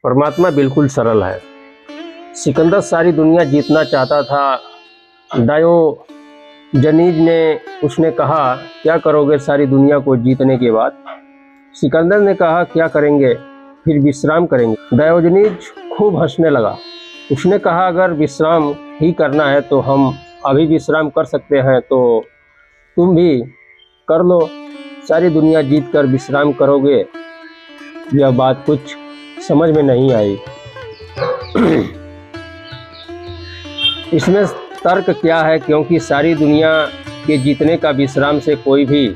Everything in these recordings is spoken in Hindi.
परमात्मा बिल्कुल सरल है। सिकंदर सारी दुनिया जीतना चाहता था। डायोजनीज ने उसने कहा, क्या करोगे सारी दुनिया को जीतने के बाद? सिकंदर ने कहा, क्या करेंगे, फिर विश्राम करेंगे। डायोजनीज खूब हंसने लगा। उसने कहा, अगर विश्राम ही करना है तो हम अभी विश्राम कर सकते हैं, तो तुम भी कर लो। सारी दुनिया जीत कर विश्राम करोगे? यह बात कुछ समझ में नहीं आई। इसमें तर्क क्या है? क्योंकि सारी दुनिया के जीतने का विश्राम से कोई भी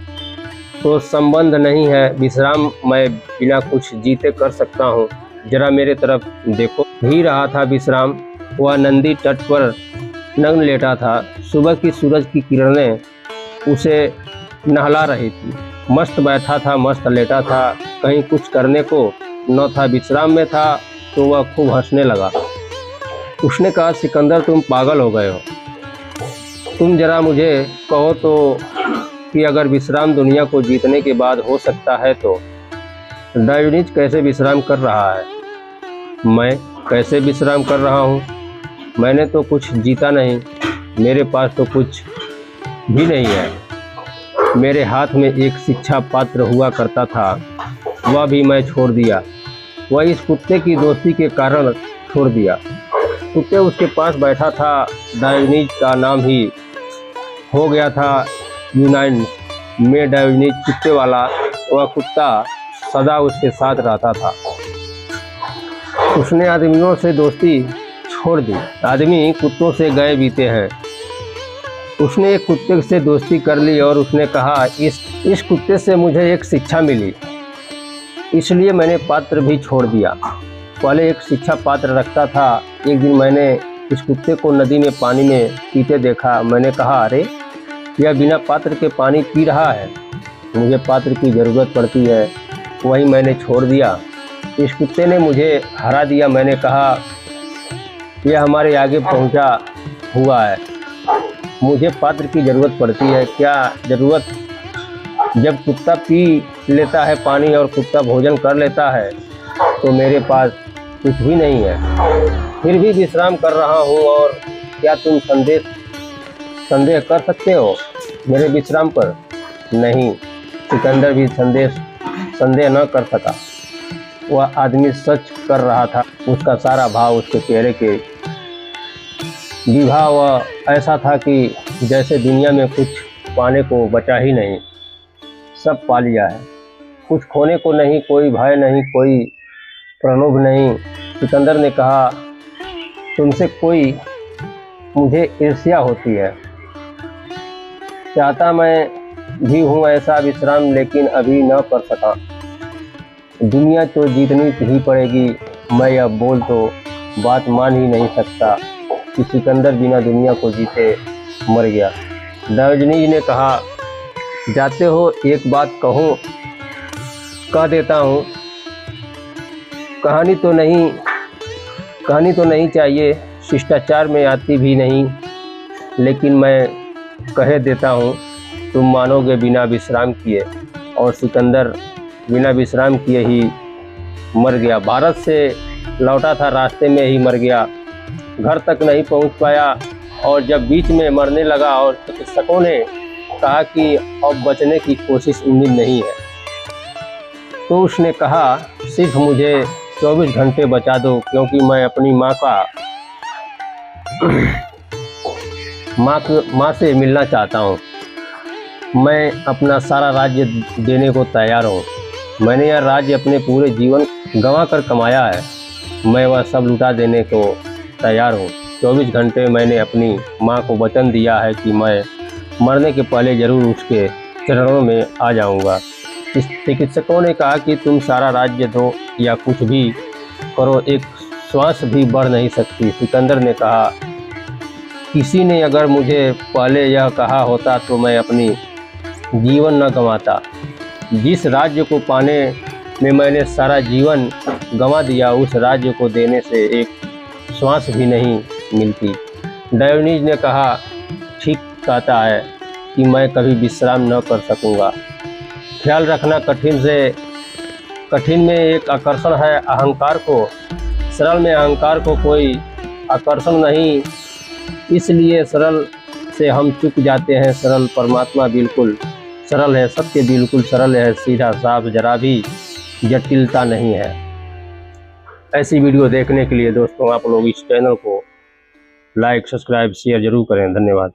तो संबंध नहीं है। विश्राम मैं बिना कुछ जीते कर सकता हूँ। जरा मेरे तरफ देखो। ही रहा था विश्राम। वह नदी तट पर नग्न लेटा था। सुबह की सूरज की किरणें उसे नहला रही थी। मस्त बैठा था, मस्त लेटा था, कहीं कुछ करने को न था, विश्राम में था। तो वह खूब हंसने लगा। उसने कहा, सिकंदर तुम पागल हो गए हो। तुम जरा मुझे कहो तो कि अगर विश्राम दुनिया को जीतने के बाद हो सकता है तो डायोजनीज कैसे विश्राम कर रहा है? मैं कैसे विश्राम कर रहा हूँ? मैंने तो कुछ जीता नहीं। मेरे पास तो कुछ भी नहीं है। मेरे हाथ में एक शिक्षा पात्र हुआ करता था, वह भी मैं छोड़ दिया। वह इस कुत्ते की दोस्ती के कारण छोड़ दिया। कुत्ते उसके पास बैठा था। डायोजनीज का नाम ही हो गया था यूनाइन में डायोजनीज कुत्ते वाला। वह कुत्ता सदा उसके साथ रहता था। उसने आदमियों से दोस्ती छोड़ दी। आदमी कुत्तों से गए बीते हैं। उसने एक कुत्ते से दोस्ती कर ली और उसने कहा, इस कुत्ते से मुझे एक शिक्षा मिली, इसलिए मैंने पात्र भी छोड़ दिया। पहले एक शिक्षा पात्र रखता था। एक दिन मैंने इस कुत्ते को नदी में पानी में पीते देखा। मैंने कहा, अरे यह बिना पात्र के पानी पी रहा है, मुझे पात्र की ज़रूरत पड़ती है। वही मैंने छोड़ दिया। इस कुत्ते ने मुझे हरा दिया। मैंने कहा, यह हमारे आगे पहुंचा हुआ है, मुझे पात्र की ज़रूरत पड़ती है। क्या ज़रूरत? जब कुत्ता पी लेता है पानी और कुत्ता भोजन कर लेता है तो मेरे पास कुछ भी नहीं है। फिर भी विश्राम कर रहा हूँ। और क्या तुम संदेह कर सकते हो मेरे विश्राम पर? नहीं। सिकंदर भी संदेह न कर सका। वह आदमी सच कर रहा था। उसका सारा भाव उसके चेहरे के विभा वह ऐसा था कि जैसे दुनिया में कुछ पाने को बचा ही नहीं, सब पा लिया है। कुछ खोने को नहीं, कोई भय नहीं, कोई प्रणोभ नहीं। सिकंदर ने कहा, तुमसे कोई मुझे ईर्ष्या होती है। चाहता मैं भी हूँ ऐसा विश्राम, लेकिन अभी न कर सका। दुनिया तो जीतनी ही पड़ेगी। मैं यह बोल तो बात मान ही नहीं सकता कि सिकंदर बिना दुनिया को जीते मर गया। डायोजनीज ने कहा, जाते हो एक बात कहूँ, कह देता हूँ। कहानी तो नहीं चाहिए, शिष्टाचार में आती भी नहीं, लेकिन मैं कह देता हूँ, तुम मानोगे बिना विश्राम किए। और सिकंदर बिना विश्राम किए ही मर गया। भारत से लौटा था, रास्ते में ही मर गया। घर तक नहीं पहुंच पाया। और जब बीच में मरने लगा और चिकित्सकों ने कहा कि अब बचने की कोशिश उम्मीद नहीं है, तो उसने कहा, सिर्फ मुझे 24 घंटे बचा दो, क्योंकि मैं अपनी माँ से मिलना चाहता हूँ। मैं अपना सारा राज्य देने को तैयार हूँ। मैंने यह राज्य अपने पूरे जीवन गंवा कर कमाया है। मैं वह सब लुटा देने को तैयार हूँ। 24 घंटे मैंने अपनी माँ को वचन दिया है कि मैं मरने के पहले ज़रूर उसके चरणों में आ जाऊँगा। इस चिकित्सकों ने कहा कि तुम सारा राज्य दो या कुछ भी करो, एक श्वास भी बढ़ नहीं सकती। सिकंदर ने कहा, किसी ने अगर मुझे पहले यह कहा होता तो मैं अपनी जीवन न गंवाता। जिस राज्य को पाने में मैंने सारा जीवन गंवा दिया, उस राज्य को देने से एक श्वास भी नहीं मिलती। डायोजनीज ने कहा, ठीक कहता है कि मैं कभी विश्राम न कर सकूंगा। ख्याल रखना, कठिन से कठिन में एक आकर्षण है अहंकार को, सरल में अहंकार को कोई आकर्षण नहीं, इसलिए सरल से हम चुक जाते हैं। सरल परमात्मा बिल्कुल सरल है, सत्य बिल्कुल सरल है, सीधा साफ, जरा भी जटिलता नहीं है। ऐसी वीडियो देखने के लिए दोस्तों आप लोग इस चैनल को लाइक, सब्सक्राइब, शेयर जरूर करें। धन्यवाद।